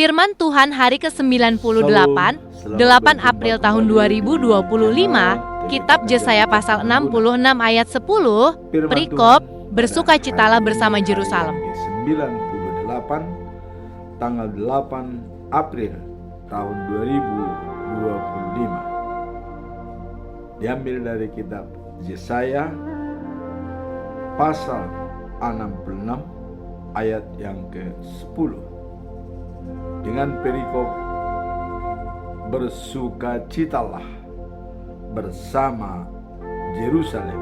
Firman Tuhan hari ke-98, 8 April tahun 2025, Kitab Yesaya pasal 66 ayat 10, perikop, bersukacitalah bersama Yerusalem. 98, tanggal 8 April tahun 2025. Diambil dari kitab Yesaya pasal 66 ayat yang ke-10. Dengan perikop, bersukacitalah bersama Yerusalem.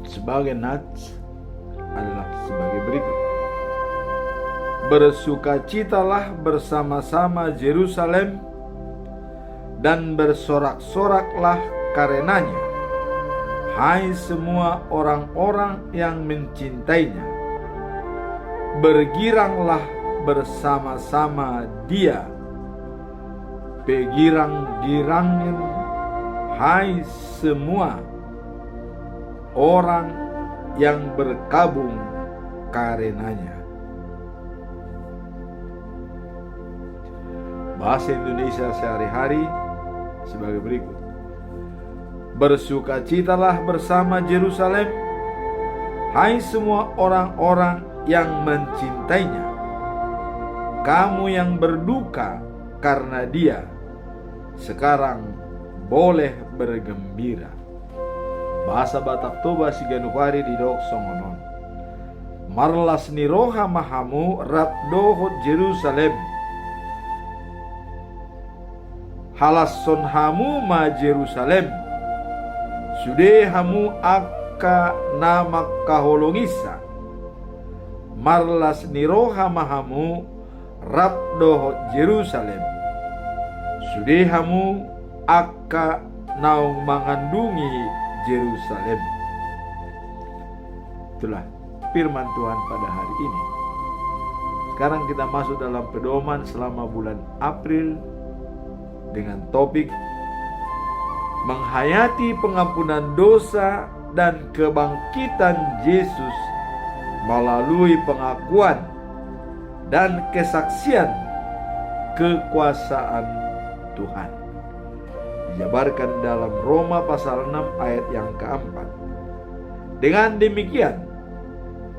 Sebagai nats adalah sebagai berikut. Bersukacitalah bersama-sama Yerusalem dan bersorak-soraklah karenanya, hai semua orang-orang yang mencintainya. Bergiranglah bersama-sama dia, begirang-girangin, hai semua orang yang berkabung karenanya. Bahasa Indonesia sehari-hari sebagai berikut. Bersukacitalah bersama Yerusalem, hai semua orang-orang yang mencintainya. Kamu yang berduka karena dia, sekarang boleh bergembira. Bahasa Batak Toba Siganupari di dok songonon. Marlas ni roha mahamu rat dohot Jerusalem. Halasson hamu ma Jerusalem. Sude hamu akka namak kaholongisa. Marlas niroha mahamu rabdoh Jerusalem. Sudehamu akka naung mengandungi Jerusalem. Itulah firman Tuhan pada hari ini. Sekarang kita masuk dalam pedoman selama bulan April dengan topik menghayati pengampunan dosa dan kebangkitan Yesus melalui pengakuan dan kesaksian kekuasaan Tuhan. Dijabarkan dalam Roma pasal 6 ayat yang keempat. Dengan demikian,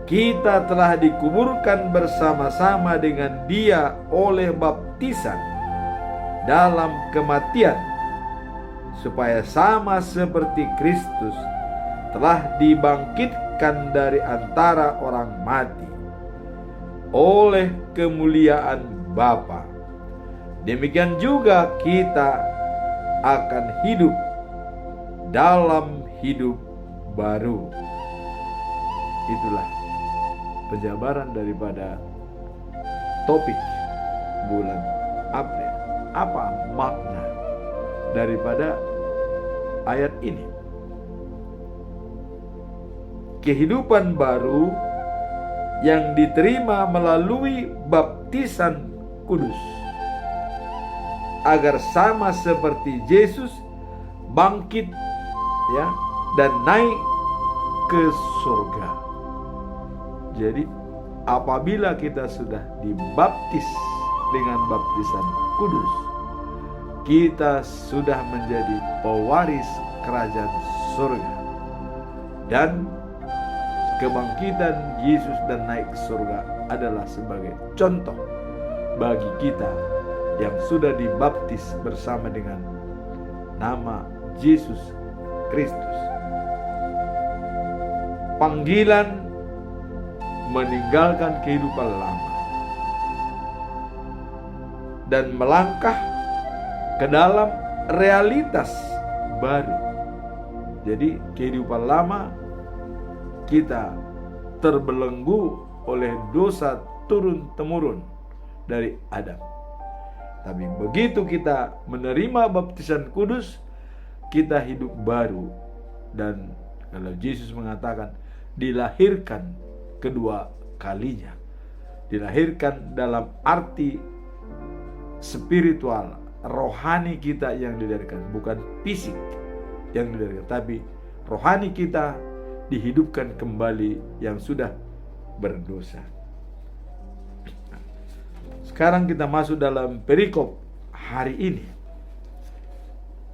kita telah dikuburkan bersama-sama dengan Dia oleh baptisan dalam kematian, supaya sama seperti Kristus telah dibangkitkan dari antara orang mati oleh kemuliaan Bapa. Demikian juga kita akan hidup dalam hidup baru. Itulah penjabaran daripada topik bulan April. Apa makna daripada ayat ini? Kehidupan baru yang diterima melalui baptisan kudus, agar sama seperti Yesus bangkit dan naik ke surga. Jadi apabila kita sudah dibaptis dengan baptisan kudus, kita sudah menjadi pewaris kerajaan surga. Dan kebangkitan Yesus dan naik ke surga adalah sebagai contoh bagi kita yang sudah dibaptis bersama dengan nama Yesus Kristus. Panggilan meninggalkan kehidupan lama dan melangkah ke dalam realitas baru. Jadi kehidupan lama kita terbelenggu oleh dosa turun-temurun dari Adam. Tapi begitu kita menerima baptisan kudus, kita hidup baru. Dan kalau Yesus mengatakan dilahirkan kedua kalinya, dilahirkan dalam arti spiritual, rohani kita yang dilahirkan, bukan fisik yang dilahirkan, tapi rohani kita dihidupkan kembali yang sudah berdosa. Sekarang kita masuk dalam perikop hari ini.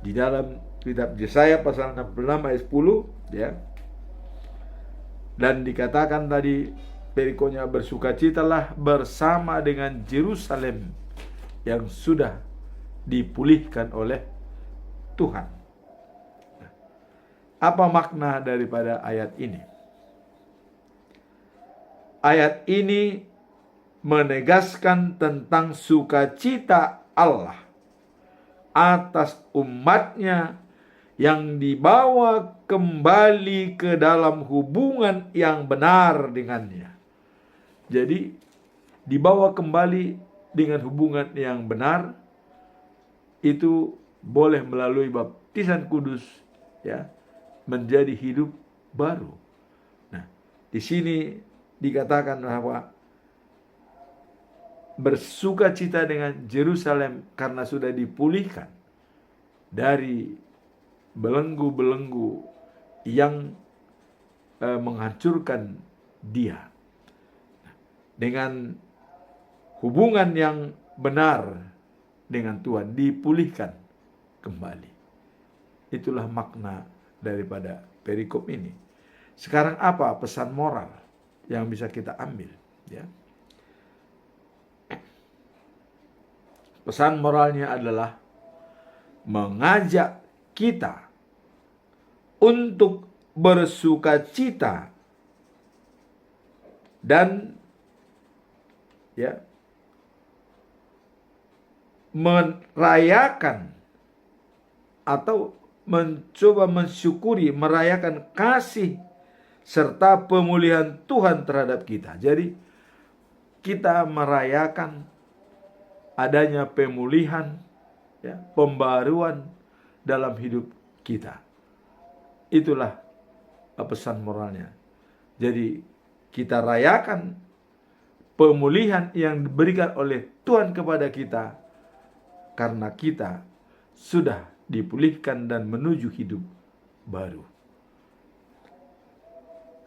Di dalam kitab Yesaya pasal 66 ayat 10, ya. Dan dikatakan tadi perikopnya, bersukacitalah bersama dengan Yerusalem yang sudah dipulihkan oleh Tuhan. Apa makna daripada ayat ini? Ayat ini menegaskan tentang sukacita Allah atas umatnya yang dibawa kembali ke dalam hubungan yang benar dengannya. Jadi dibawa kembali dengan hubungan yang benar itu boleh melalui baptisan kudus, ya, menjadi hidup baru. Nah, di sini dikatakan bahwa bersukacita dengan Yerusalem karena sudah dipulihkan dari belenggu-belenggu yang menghancurkan dia. Dengan hubungan yang benar dengan Tuhan dipulihkan kembali. Itulah makna daripada perikop ini. Sekarang apa pesan moral yang bisa kita ambil, ya? Pesan moralnya adalah mengajak kita untuk bersukacita dan, ya, merayakan atau mencoba mensyukuri, merayakan kasih serta pemulihan Tuhan terhadap kita. Jadi kita merayakan adanya pemulihan, ya, pembaruan dalam hidup kita. Itulah pesan moralnya. Jadi kita rayakan pemulihan yang diberikan oleh Tuhan kepada kita karena kita sudah dipulihkan dan menuju hidup baru.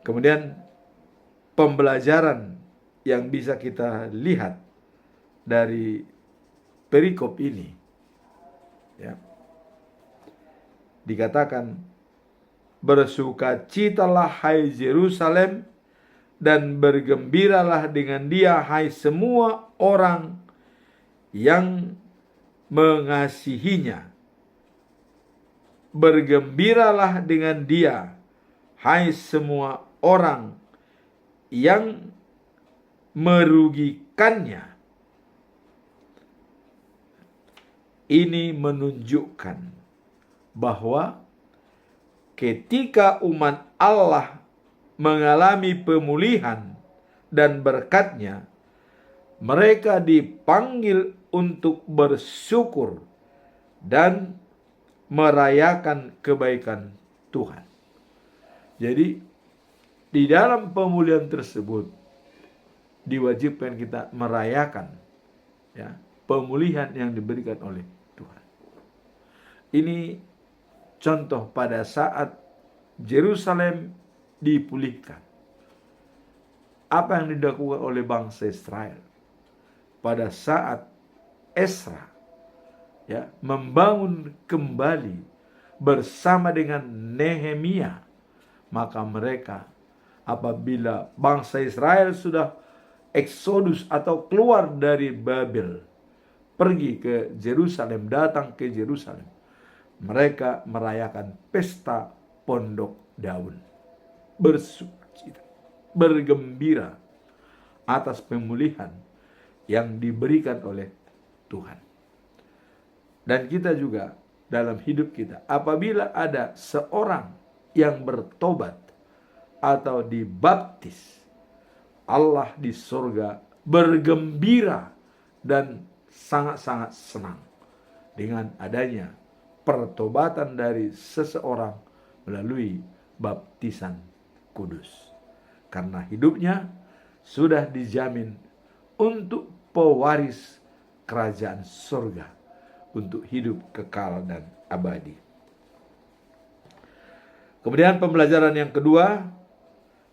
Kemudian pembelajaran yang bisa kita lihat dari perikop ini, ya, dikatakan, bersukacitalah hai Yerusalem dan bergembiralah dengan dia hai semua orang yang mengasihinya. Bergembiralah dengan dia hai semua orang yang merugikannya. Ini menunjukkan bahwa ketika umat Allah mengalami pemulihan dan berkat-Nya, mereka dipanggil untuk bersyukur dan merayakan kebaikan Tuhan. Jadi di dalam pemulihan tersebut diwajibkan kita merayakan, ya, pemulihan yang diberikan oleh Tuhan. Ini contoh pada saat Yerusalem dipulihkan. Apa yang dilakukan oleh bangsa Israel pada saat Ezra, ya, membangun kembali bersama dengan Nehemia, maka mereka, apabila bangsa Israel sudah eksodus atau keluar dari Babel, pergi ke Yerusalem, datang ke Yerusalem, mereka merayakan pesta pondok daun, bersukacita, bergembira atas pemulihan yang diberikan oleh Tuhan. Dan kita juga dalam hidup kita, apabila ada seorang yang bertobat atau dibaptis, Allah di surga bergembira dan sangat-sangat senang dengan adanya pertobatan dari seseorang melalui baptisan kudus. Karena hidupnya sudah dijamin untuk pewaris kerajaan surga, untuk hidup kekal dan abadi. Kemudian pembelajaran yang kedua,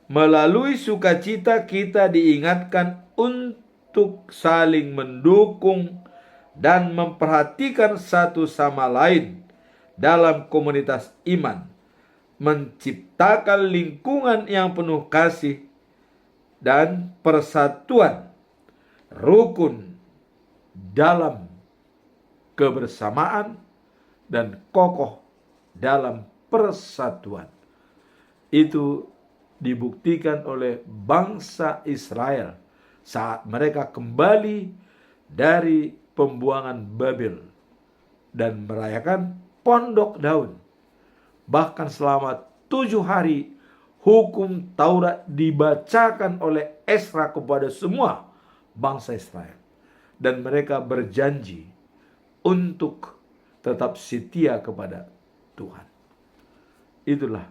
melalui sukacita kita diingatkan untuk untuk saling mendukung dan memperhatikan satu sama lain dalam komunitas iman, menciptakan lingkungan yang penuh kasih dan persatuan, rukun dalam kebersamaan, dan kokoh dalam persatuan. Itu dibuktikan oleh bangsa Israel saat mereka kembali dari pembuangan Babel dan merayakan Pondok Daun. Bahkan selama 7 hari hukum Taurat dibacakan oleh Ezra kepada semua bangsa Israel. Dan mereka berjanji untuk tetap setia kepada Tuhan. Itulah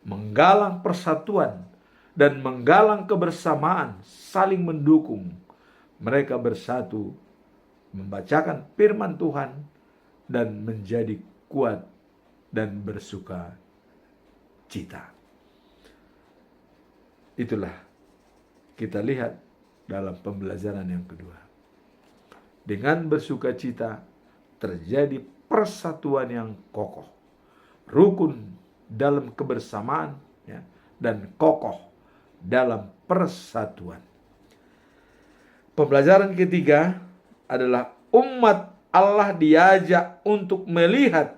menggalang persatuan dan menggalang kebersamaan, saling mendukung. Mereka bersatu membacakan firman Tuhan dan menjadi kuat dan bersuka cita. Itulah kita lihat dalam pembelajaran yang kedua. Dengan bersuka cita terjadi persatuan yang kokoh, rukun dalam kebersamaan, ya, dan kokoh dalam persatuan. Pembelajaran ketiga adalah umat Allah diajak untuk melihat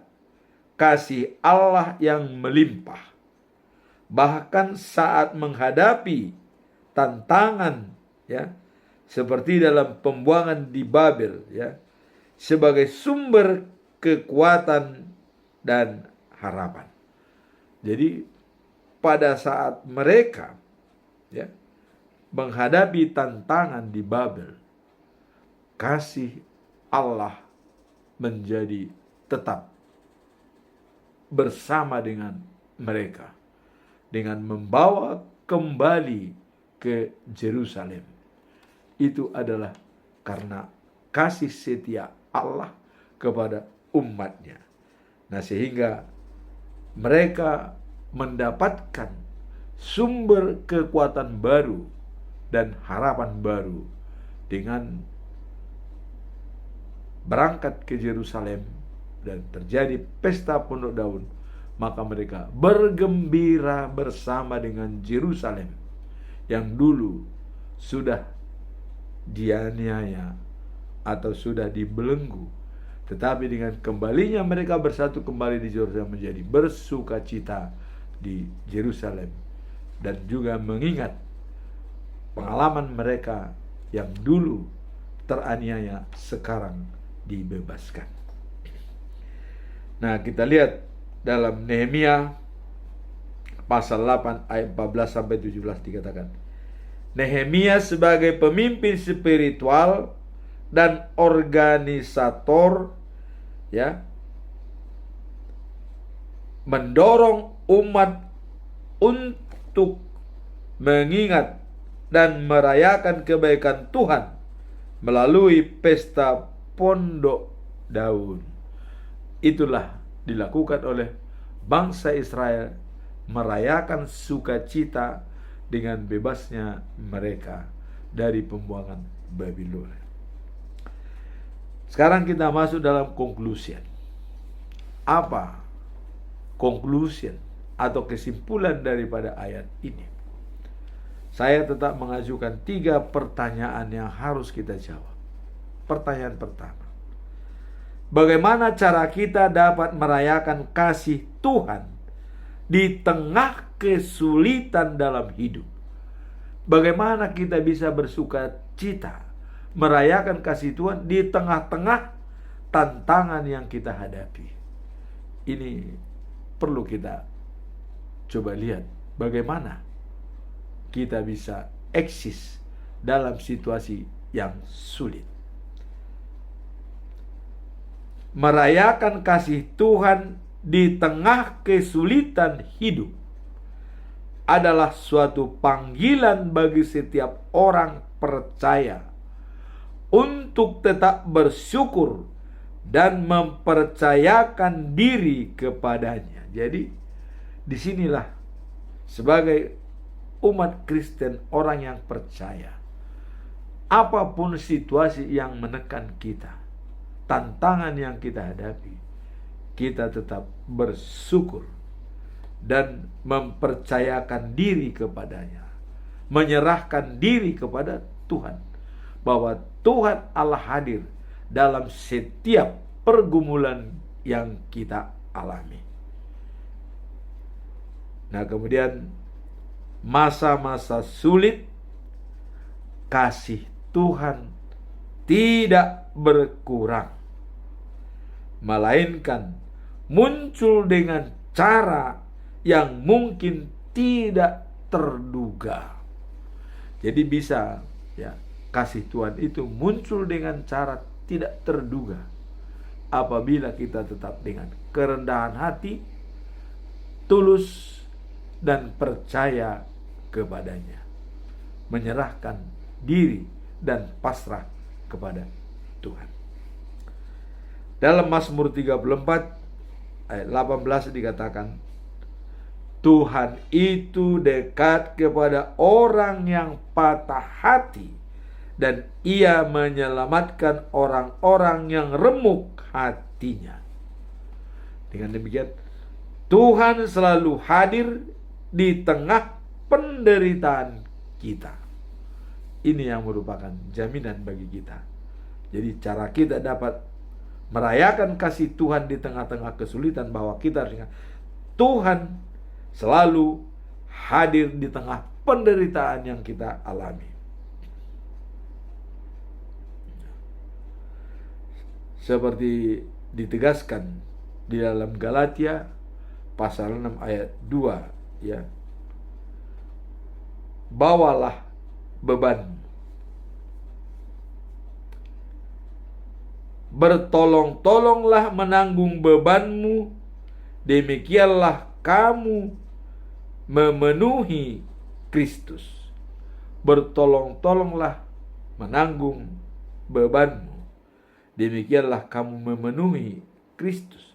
kasih Allah yang melimpah. Bahkan saat menghadapi tantangan, ya, seperti dalam pembuangan di Babel, ya, sebagai sumber kekuatan dan harapan. Jadi pada saat mereka, ya, menghadapi tantangan di Babel, kasih Allah menjadi tetap bersama dengan mereka dengan membawa kembali ke Yerusalem. Itu adalah karena kasih setia Allah kepada umatnya. Nah, sehingga mereka mendapatkan sumber kekuatan baru dan harapan baru dengan berangkat ke Yerusalem dan terjadi pesta Pondok Daun. Maka mereka bergembira bersama dengan Yerusalem yang dulu sudah dianiaya atau sudah dibelenggu. Tetapi dengan kembalinya mereka bersatu kembali di Yerusalem menjadi bersuka cita di Yerusalem. Dan juga mengingat pengalaman mereka yang dulu teraniaya sekarang dibebaskan. Nah, kita lihat dalam Nehemia pasal 8 ayat 14 sampai 17 dikatakan, Nehemia sebagai pemimpin spiritual dan organisator, ya, mendorong umat untuk mengingat dan merayakan kebaikan Tuhan melalui pesta Pondok Daun. Itulah dilakukan oleh bangsa Israel, merayakan sukacita dengan bebasnya mereka dari pembuangan Babilonia. Sekarang kita masuk dalam conclusion. Apa conclusion atau kesimpulan daripada ayat ini? Saya tetap mengajukan 3 pertanyaan yang harus kita jawab. Pertanyaan pertama, bagaimana cara kita dapat merayakan kasih Tuhan di tengah kesulitan dalam hidup? Bagaimana kita bisa bersuka cita merayakan kasih Tuhan di tengah-tengah tantangan yang kita hadapi? Ini perlu kita coba lihat bagaimana kita bisa eksis dalam situasi yang sulit. Merayakan kasih Tuhan di tengah kesulitan hidup adalah suatu panggilan bagi setiap orang percaya untuk tetap bersyukur dan mempercayakan diri kepadanya. Jadi disinilah sebagai umat Kristen, orang yang percaya, apapun situasi yang menekan kita, tantangan yang kita hadapi, kita tetap bersyukur dan mempercayakan diri kepadanya, menyerahkan diri kepada Tuhan, bahwa Tuhan Allah hadir dalam setiap pergumulan yang kita alami. Nah, kemudian masa-masa sulit, kasih Tuhan tidak berkurang, melainkan muncul dengan cara yang mungkin tidak terduga. Jadi bisa ya, kasih Tuhan itu muncul dengan cara tidak terduga apabila kita tetap dengan kerendahan hati, tulus dan percaya kepadanya, menyerahkan diri dan pasrah kepada Tuhan. Dalam Mazmur 34 ayat 18 dikatakan, Tuhan itu dekat kepada orang yang patah hati, dan Ia menyelamatkan orang-orang yang remuk hatinya. Dengan demikian, Tuhan selalu hadir di tengah penderitaan kita. Ini yang merupakan jaminan bagi kita. Jadi cara kita dapat merayakan kasih Tuhan di tengah-tengah kesulitan, bahwa kita harus ingat Tuhan selalu hadir di tengah penderitaan yang kita alami. Seperti ditegaskan di dalam Galatia pasal 6 ayat 2, ya. Bawalah beban, bertolong-tolonglah menanggung bebanmu, demikianlah kamu memenuhi Kristus. Bertolong-tolonglah menanggung bebanmu, demikianlah kamu memenuhi Kristus,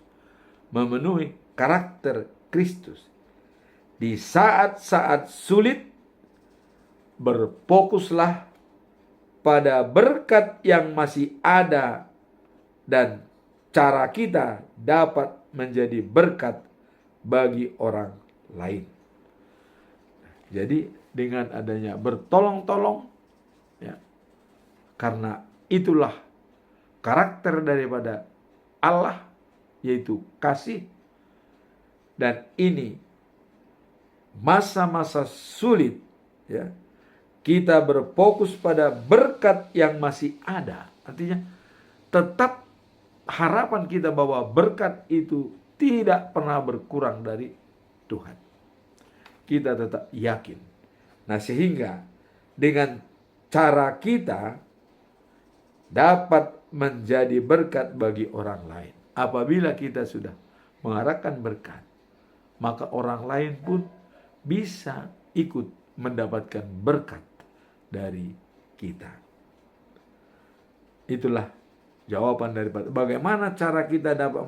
memenuhi karakter Kristus. Di saat-saat sulit, berfokuslah pada berkat yang masih ada, dan cara kita dapat menjadi berkat bagi orang lain. Jadi dengan adanya bertolong-tolong, ya, karena itulah karakter daripada Allah, yaitu kasih. Dan ini masa-masa sulit, ya, kita berfokus pada berkat yang masih ada. Artinya tetap harapan kita bahwa berkat itu tidak pernah berkurang dari Tuhan. Kita tetap yakin. Nah, sehingga dengan cara kita dapat menjadi berkat bagi orang lain. Apabila kita sudah mengharapkan berkat, maka orang lain pun bisa ikut mendapatkan berkat dari kita. Itulah jawaban daripada bagaimana cara kita dapat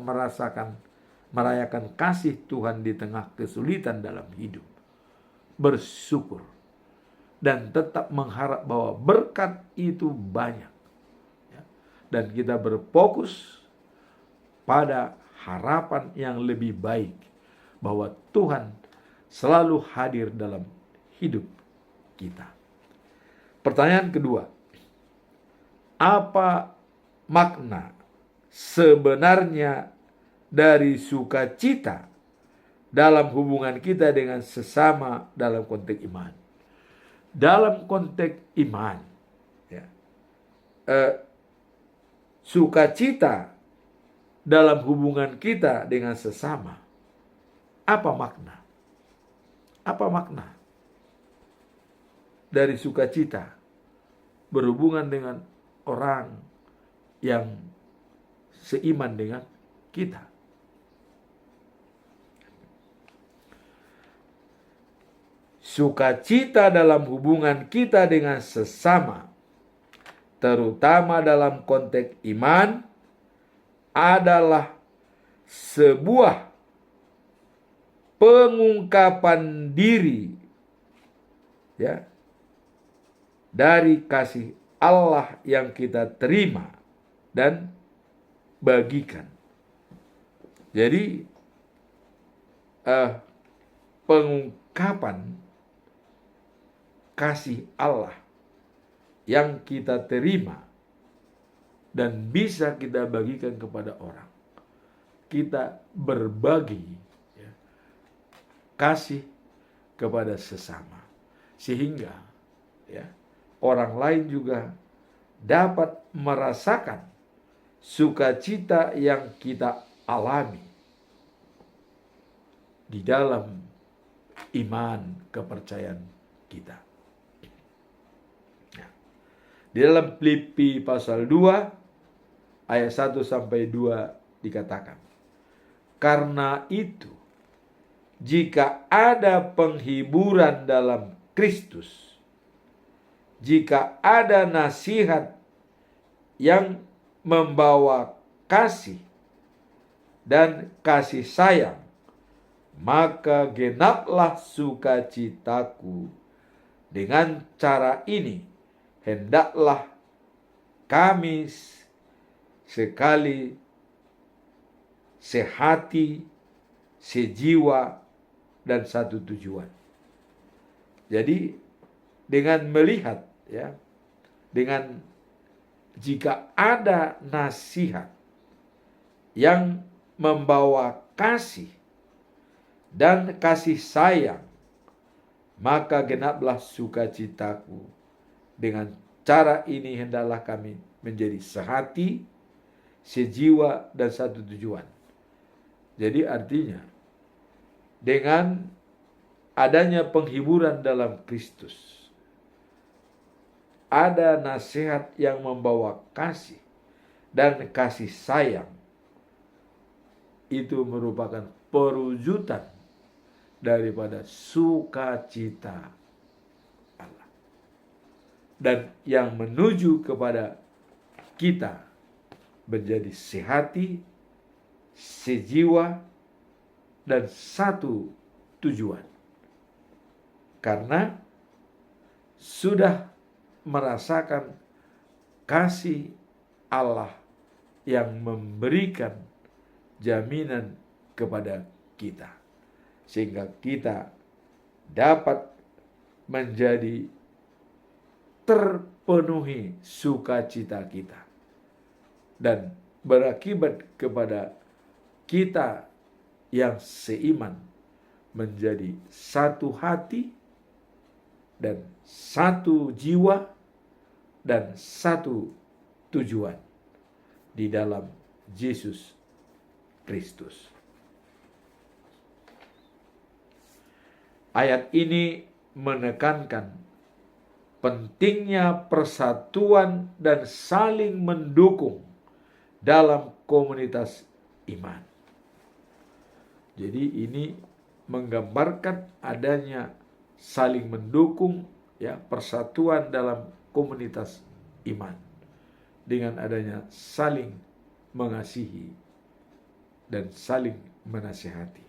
merayakan kasih Tuhan di tengah kesulitan dalam hidup. Bersyukur dan tetap mengharap bahwa berkat itu banyak, ya. Dan kita berfokus pada harapan yang lebih baik, bahwa Tuhan selalu hadir dalam hidup kita. Pertanyaan kedua, apa makna sebenarnya dari sukacita dalam hubungan kita dengan sesama dalam konteks iman? Dalam konteks iman, ya, sukacita dalam hubungan kita dengan sesama, apa makna? Apa makna dari sukacita berhubungan dengan orang yang seiman dengan kita? Sukacita dalam hubungan kita dengan sesama, terutama dalam konteks iman, adalah sebuah pengungkapan diri, ya, dari kasih Allah yang kita terima dan bagikan. Jadi pengungkapan kasih Allah yang kita terima dan bisa kita bagikan kepada orang. Kita berbagi ya, kasih kepada sesama, sehingga ya, orang lain juga dapat merasakan sukacita yang kita alami di dalam iman kepercayaan kita. Nah, di dalam Filipi pasal 2 ayat 1 sampai 2 dikatakan, karena itu jika ada penghiburan dalam Kristus, jika ada nasihat yang membawa kasih dan kasih sayang, maka genaplah sukacitaku. Dengan cara ini, hendaklah kami sekali, sehati, sejiwa, dan satu tujuan. Jadi dengan melihat ya, dengan jika ada nasihat yang membawa kasih dan kasih sayang, maka genaplah sukacitaku. Dengan cara ini hendaklah kami menjadi sehati, sejiwa, dan satu tujuan. Jadi artinya, dengan adanya penghiburan dalam Kristus, ada nasihat yang membawa kasih dan kasih sayang, itu merupakan perwujudan daripada sukacita Allah, dan yang menuju kepada kita menjadi sehati, sejiwa, dan satu tujuan, karena sudah merasakan kasih Allah yang memberikan jaminan kepada kita, sehingga kita dapat menjadi terpenuhi sukacita kita, dan berakibat kepada kita yang seiman menjadi satu hati dan satu jiwa dan satu tujuan di dalam Yesus Kristus. Ayat ini menekankan pentingnya persatuan dan saling mendukung dalam komunitas iman. Jadi ini menggambarkan adanya saling mendukung ya, persatuan dalam komunitas iman dengan adanya saling mengasihi dan saling menasihati.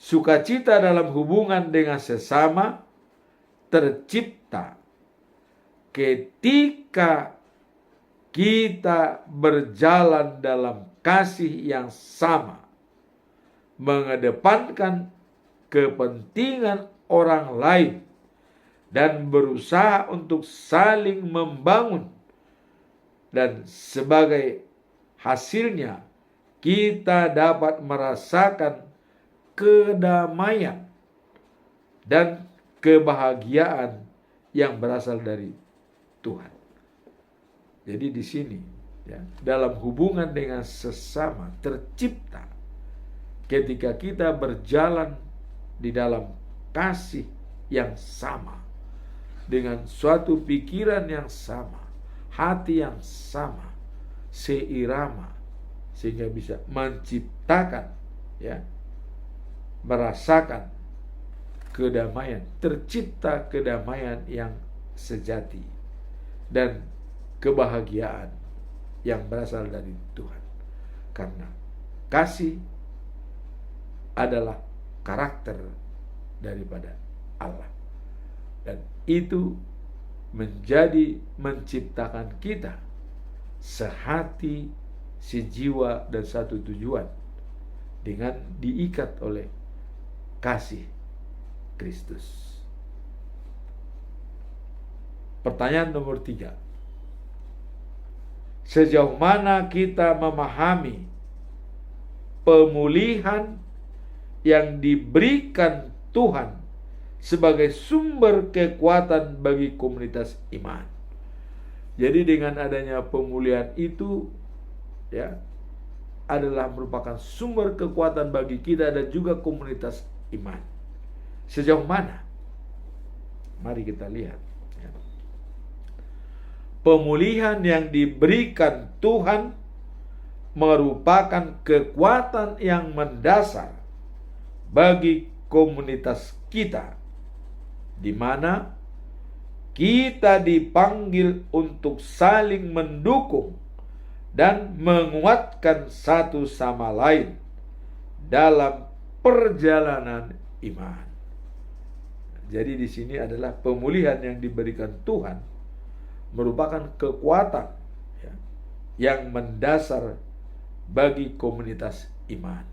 Sukacita dalam hubungan dengan sesama tercipta ketika kita berjalan dalam kasih yang sama, mengedepankan kepentingan orang lain, dan berusaha untuk saling membangun, dan sebagai hasilnya kita dapat merasakan kedamaian dan kebahagiaan yang berasal dari Tuhan. Jadi di sini ya, dalam hubungan dengan sesama tercipta ketika kita berjalan di dalam kasih yang sama, dengan suatu pikiran yang sama, hati yang sama, seirama, sehingga bisa menciptakan ya, merasakan kedamaian, tercipta kedamaian yang sejati dan kebahagiaan yang berasal dari Tuhan. Karena kasih adalah karakter daripada Allah, dan itu menjadi menciptakan kita sehati, sejiwa, dan satu tujuan dengan diikat oleh kasih Kristus. Pertanyaan nomor 3. Sejauh mana kita memahami pemulihan yang diberikan Tuhan sebagai sumber kekuatan bagi komunitas iman? Jadi dengan adanya pemulihan itu ya adalah merupakan sumber kekuatan bagi kita dan juga komunitas iman. Sejauh mana? Mari kita lihat. Pemulihan yang diberikan Tuhan merupakan kekuatan yang mendasar bagi komunitas kita, di mana kita dipanggil untuk saling mendukung dan menguatkan satu sama lain dalam perjalanan iman. Jadi di sini adalah pemulihan yang diberikan Tuhan merupakan kekuatan ya, yang mendasar bagi komunitas iman.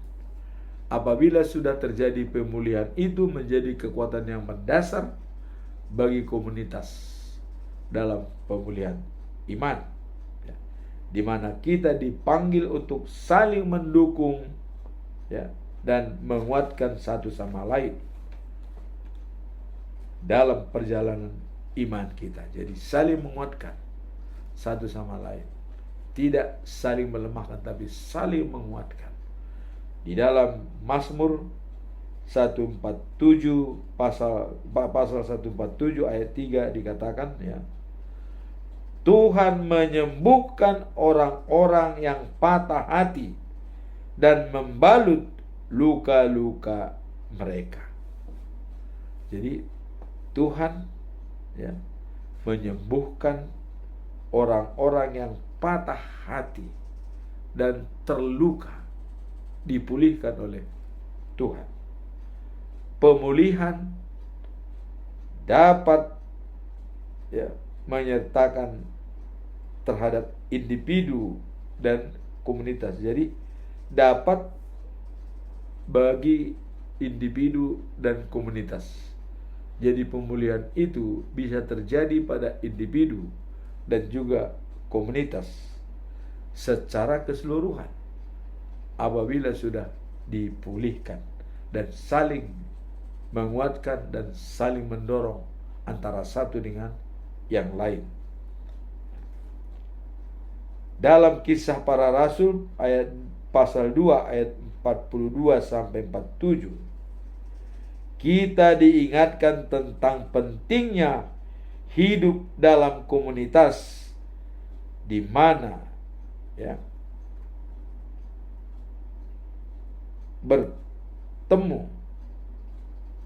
Apabila sudah terjadi pemulihan, itu menjadi kekuatan yang mendasar bagi komunitas dalam pemulihan iman, ya, di mana kita dipanggil untuk saling mendukung ya, dan menguatkan satu sama lain dalam perjalanan iman kita. Jadi saling menguatkan satu sama lain, tidak saling melemahkan, tapi saling menguatkan. Di dalam Mazmur 147 pasal 147 ayat 3 dikatakan ya, Tuhan menyembuhkan orang-orang yang patah hati dan membalut luka-luka mereka. Jadi Tuhan ya, menyembuhkan orang-orang yang patah hati dan terluka, dipulihkan oleh Tuhan. Pemulihan dapat ya, menyertakan terhadap individu dan komunitas. Jadi dapat bagi individu dan komunitas. Jadi pemulihan itu bisa terjadi pada individu dan juga komunitas secara keseluruhan apabila sudah dipulihkan dan saling menguatkan dan saling mendorong antara satu dengan yang lain. Dalam Kisah Para Rasul ayat pasal 2 ayat 42 sampai 47 kita diingatkan tentang pentingnya hidup dalam komunitas di mana ya bertemu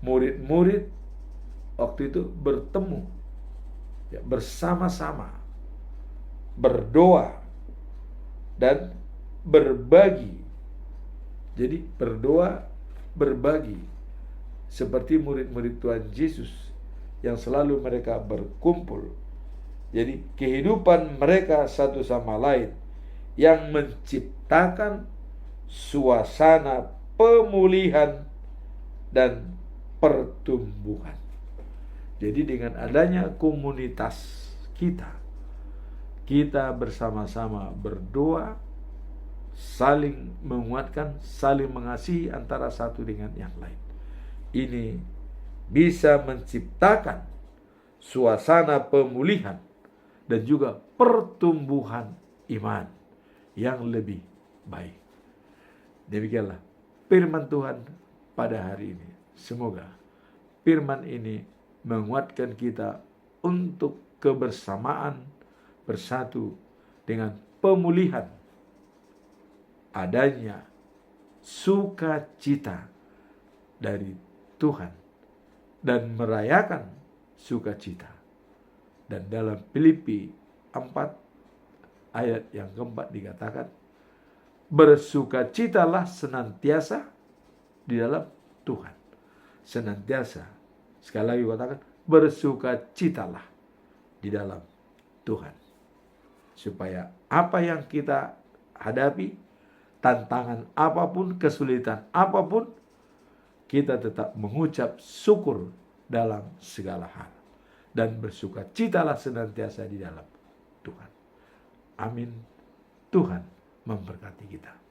murid-murid waktu itu bertemu ya, bersama-sama berdoa dan berbagi. Jadi berdoa, berbagi seperti murid-murid Tuhan Yesus yang selalu mereka berkumpul. Jadi kehidupan mereka satu sama lain yang menciptakan suasana pemulihan dan pertumbuhan. Jadi dengan adanya komunitas kita bersama-sama berdoa, saling menguatkan, saling mengasihi antara satu dengan yang lain. Ini bisa menciptakan suasana pemulihan dan juga pertumbuhan iman yang lebih baik. Demikianlah firman Tuhan pada hari ini. Semoga firman ini menguatkan kita untuk kebersamaan bersatu dengan pemulihan, adanya sukacita dari Tuhan dan merayakan sukacita. Dan dalam Filipi 4 ayat yang keempat dikatakan, bersukacitalah senantiasa di dalam Tuhan. Senantiasa, sekali lagi katakan, bersukacitalah di dalam Tuhan. Supaya apa yang kita hadapi, tantangan apapun, kesulitan apapun, kita tetap mengucap syukur dalam segala hal. Dan bersukacitalah senantiasa di dalam Tuhan. Amin. Tuhan memberkati kita.